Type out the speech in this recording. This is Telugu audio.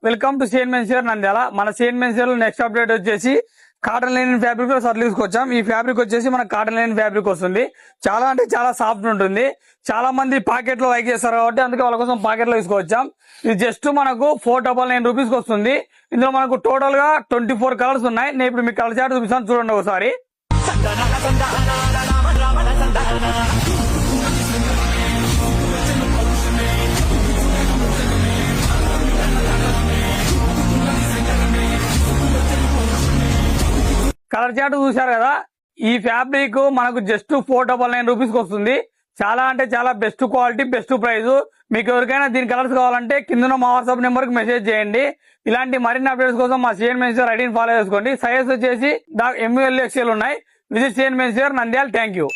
Welcome to CN monsieur Nandyal. మన సిఎన్ మెన్సియర్ నెక్స్ట్ అప్డేట్ వచ్చేసి కాటన్ లైనింగ్ ఫ్యాబ్రిక్ లో సర్లు తీసుకొచ్చాం. ఈ ఫ్యాబ్రిక్ వచ్చేసి మన కాటన్ లైనింగ్ ఫ్యాబ్రిక్ వస్తుంది. చాలా అంటే చాలా సాఫ్ట్ ఉంటుంది. చాలా మంది పాకెట్ లో లైక్ చేస్తారు కాబట్టి అందుకే వాళ్ళ కోసం పాకెట్ లో తీసుకొచ్చాం. ఇది జస్ట్ మనకు 499 రూపీస్ వస్తుంది. ఇందులో మనకు టోటల్ గా 24 కలర్స్ ఉన్నాయి. నేను ఇప్పుడు మీకు కలర్ చార్ట్ చూపిస్తాను, చూడండి ఒకసారి. కలర్ చార్ట్ చూశారు కదా. ఈ ఫ్యాబ్రిక్ మనకు జస్ట్ 499 రూపీస్ వస్తుంది. చాలా అంటే చాలా బెస్ట్ క్వాలిటీ, బెస్ట్ ప్రైస్. మీకు ఎవరికైనా దీని కలర్స్ కావాలంటే కింద మా వాట్సాప్ నెంబర్ కి మెసేజ్ చేయండి. ఇలాంటి మరిన్ని అప్డేట్స్ కోసం మా సిఎన్ మెన్సియర్ ఐడిని ఫాలో చేసుకోండి. సైజ్ వచ్చేసి ML XL ఉన్నాయి. Visit CN monsieur Nandyal. Thank you.